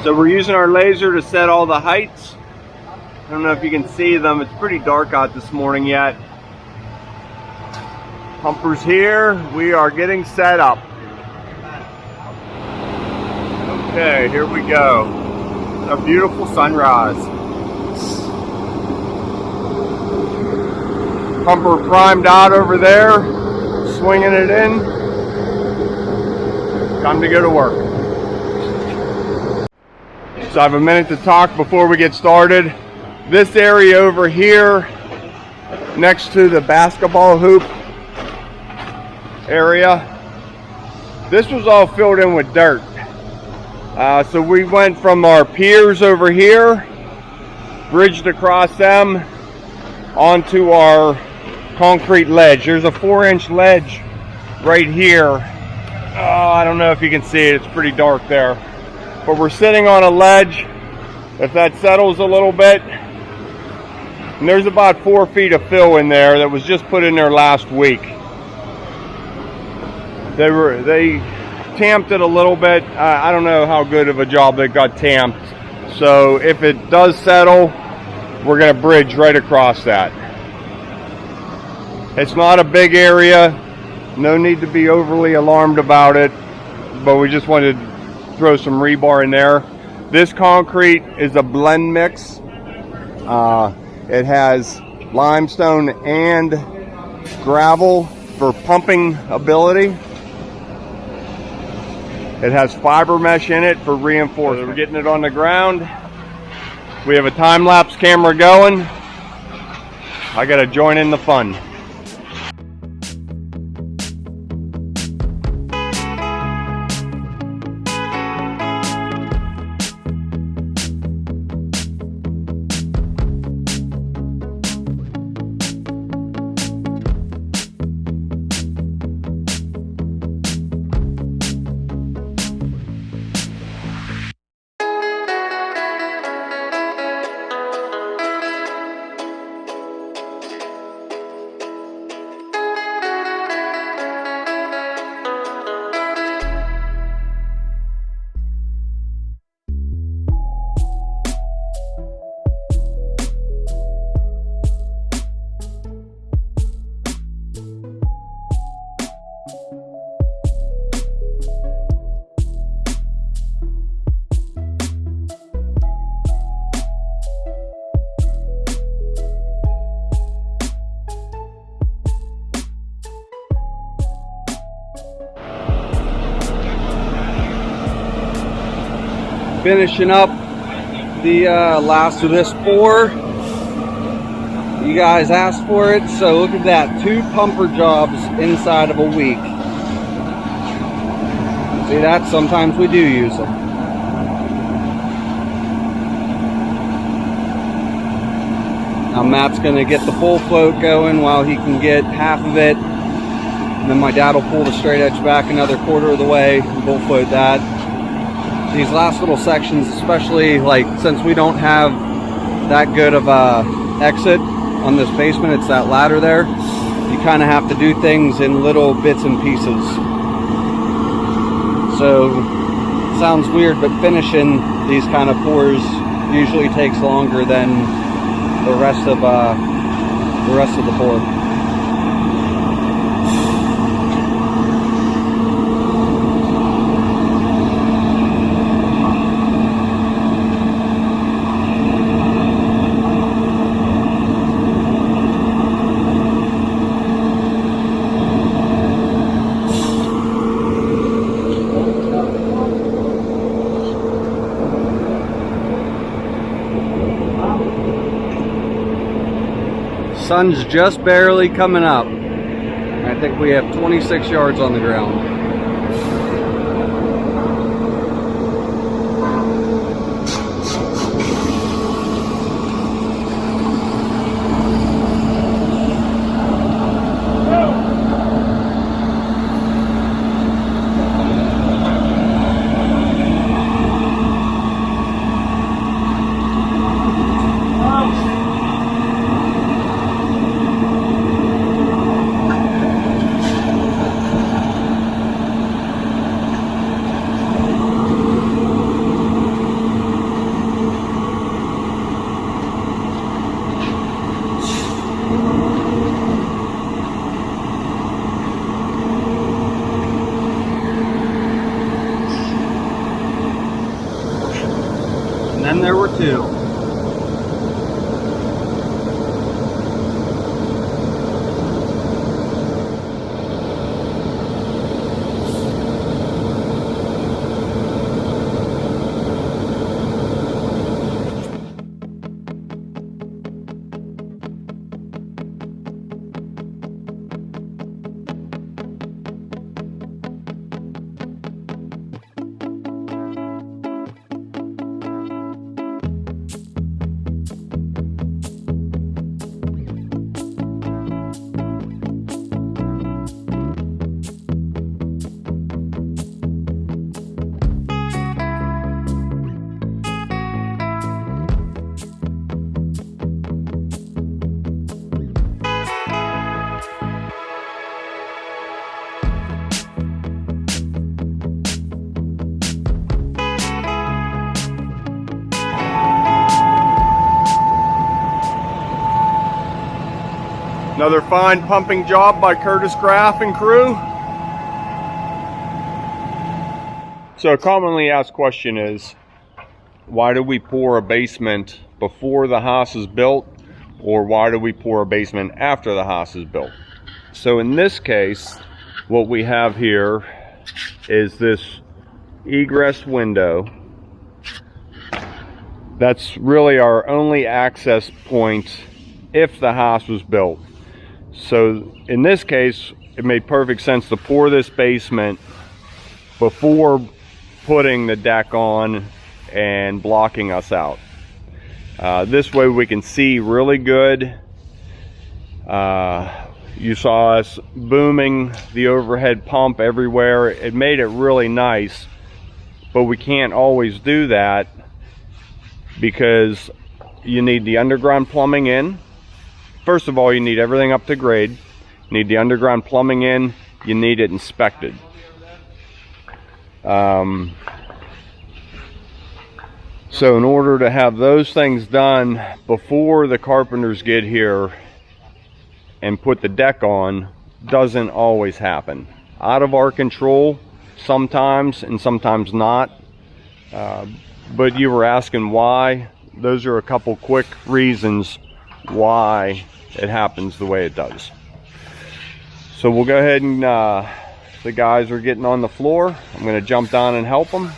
So we're using our laser to set all the heights. I don't know if you can see them. It's pretty dark out this morning yet. Pumpers here. We are getting set up. Okay, here we go. A beautiful sunrise. Pumper primed out over there, swinging it in. Time to go to work. So I have a minute to talk before we get started. This area over here, next to the basketball hoop area, this was all filled in with dirt. So we went from our piers over here, bridged across them, onto our concrete ledge. There's a 4-inch ledge right here. I don't know if you can see it, it's pretty dark there. But we're sitting on a ledge. If that settles a little bit, and there's about 4 feet of fill in there that was just put in there last week. They tamped it a little bit. I don't know how good of a job they got tamped. So if it does settle, we're gonna bridge right across that. It's not a big area. No need to be overly alarmed about it, but we just wanted to throw some rebar in there. This concrete is a blend mix. It has limestone and gravel for pumping ability. It has fiber mesh in it for reinforcement. We're getting it on the ground. We have a time-lapse camera going. I gotta join in the fun. Finishing up the last of this pour. You guys asked for it, so look at that. 2 pumper jobs inside of a week. See that? Sometimes we do use them. Now Matt's gonna get the full float going while he can get half of it. And then my dad will pull the straight edge back another quarter of the way and full float that. These last little sections, especially like since we don't have that good of a exit on this basement, it's that ladder there, you kind of have to do things in little bits and pieces. So it sounds weird, but finishing these kind of pours usually takes longer than the rest of the pour. Sun's just barely coming up. I think we have 26 yards on the ground. then there were two. Another fine pumping job by Curtis Graff and crew. So a commonly asked question is, why do we pour a basement before the house is built, or why do we pour a basement after the house is built? So in this case, what we have here is this egress window. That's really our only access point if the house was built. So in this case, it made perfect sense to pour this basement before putting the deck on and blocking us out. This way we can see really good. You saw us booming the overhead pump everywhere. It made it really nice, but we can't always do that because you need the underground plumbing in. First of all, you need everything up to grade. You need the underground plumbing in. You need it inspected. So in order to have those things done before the carpenters get here and put the deck on, doesn't always happen. Out of our control sometimes, and sometimes not. But you were asking why. Those are a couple quick reasons why it happens the way it does. So we'll go ahead and the guys are getting on the floor. I'm going to jump down and help them.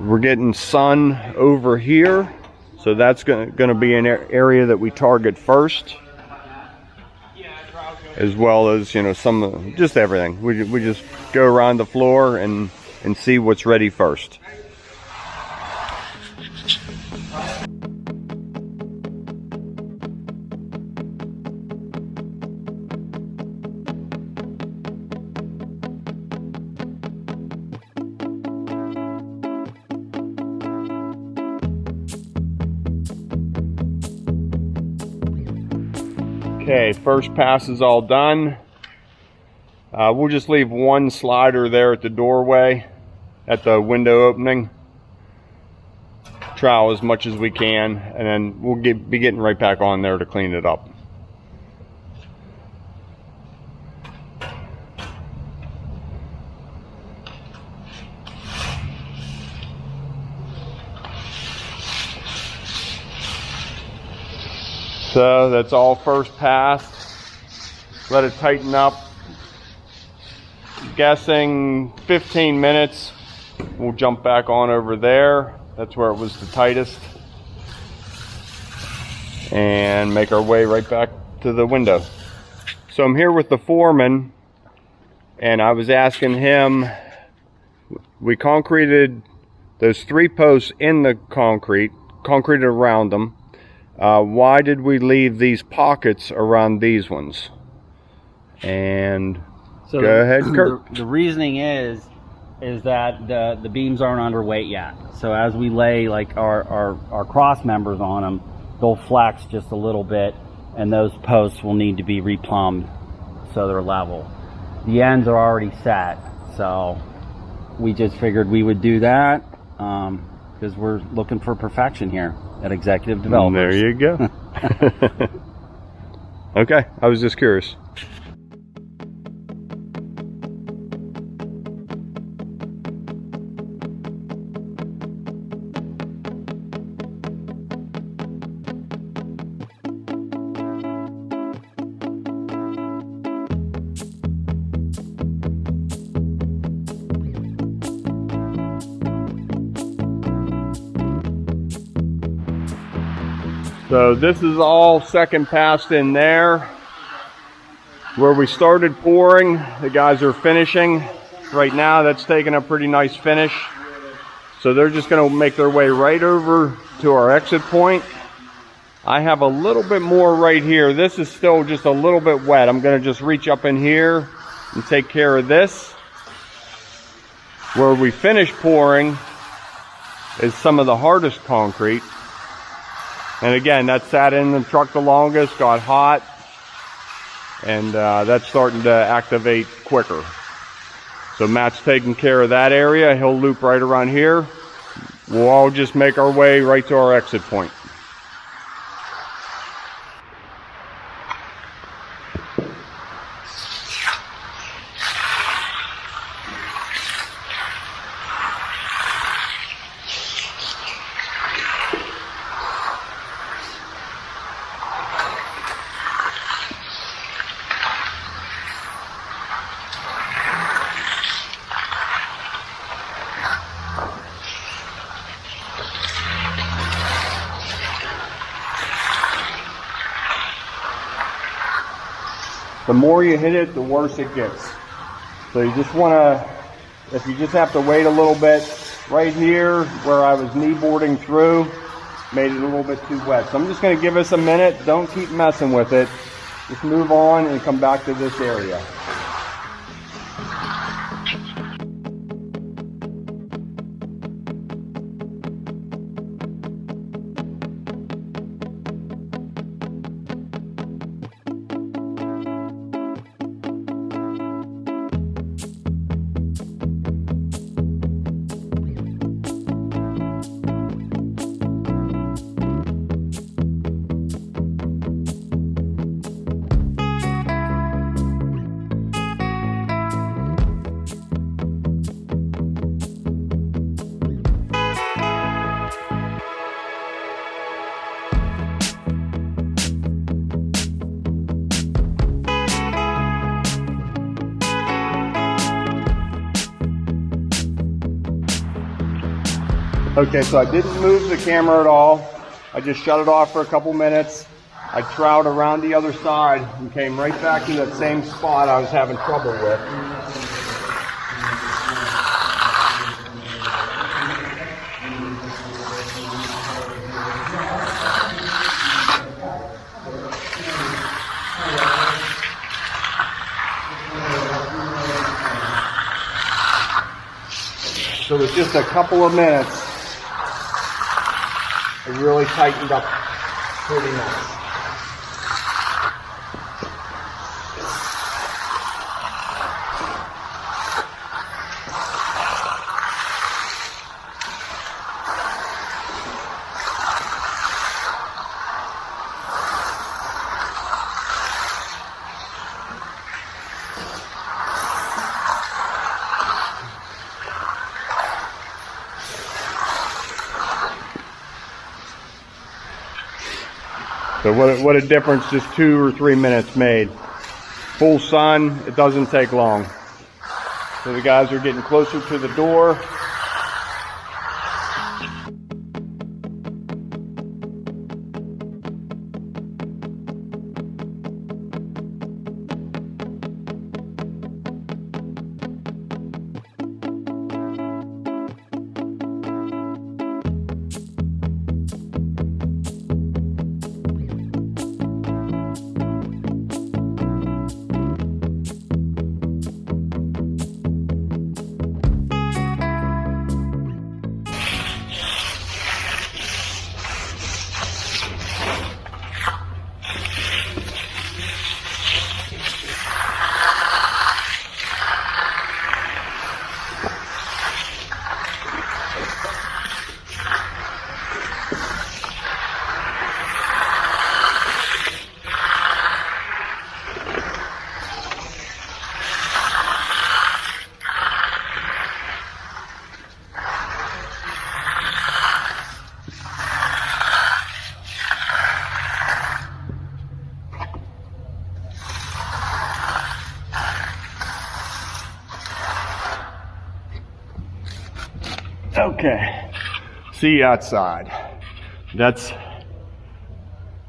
We're getting sun over here, so that's going to be an area that we target first, as well as, you know, just everything. We just go around the floor and see what's ready first. Okay, first pass is all done. We'll just leave one slider there at the doorway, at the window opening. Trowel as much as we can, and then we'll be getting right back on there to clean it up. So that's all first pass. Let it tighten up. Guessing 15 minutes. We'll jump back on over there. That's where it was the tightest. And make our way right back to the window. So I'm here with the foreman, and I was asking him, we concreted those 3 posts in the concreted around them. Why did we leave these pockets around these ones? And so go ahead, Kurt. The reasoning is that the beams aren't underweight yet. So as we lay like our cross members on them, they'll flex just a little bit, and those posts will need to be replumbed so they're level. The ends are already set, so we just figured we would do that because we're looking for perfection here at Executive Developers. There you go. Okay, I was just curious. So this is all second pass in there. Where we started pouring, the guys are finishing. Right now, that's taking a pretty nice finish. So they're just gonna make their way right over to our exit point. I have a little bit more right here. This is still just a little bit wet. I'm gonna just reach up in here and take care of this. Where we finish pouring is some of the hardest concrete. And again, that sat in the truck the longest, got hot, and that's starting to activate quicker. So Matt's taking care of that area. He'll loop right around here. We'll all just make our way right to our exit point. The more you hit it, the worse it gets. So you just want to, if you just have to wait a little bit, right here where I was knee boarding through, made it a little bit too wet. So I'm just going to give us a minute. Don't keep messing with it. Just move on and come back to this area. Okay, so I didn't move the camera at all. I just shut it off for a couple minutes. I trowed around the other side and came right back to that same spot I was having trouble with. So with just a couple of minutes, it really tightened up pretty nice. So what a difference just 2 or 3 minutes made. Full sun, it doesn't take long. So the guys are getting closer to the door. Okay, see you outside. That's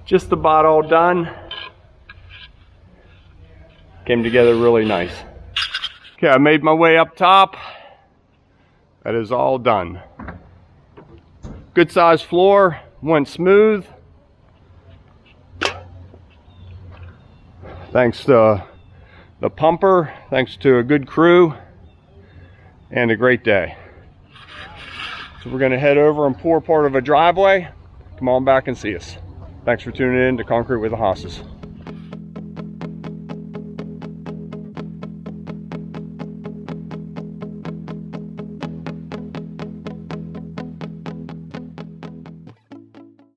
just about all done. Came together really nice. Okay, I made my way up top. That is all done. Good sized floor, went smooth. Thanks to the pumper, thanks to a good crew, and a great day. So we're gonna head over and pour part of a driveway. Come on back and see us. Thanks for tuning in to Concrete with the Hosses.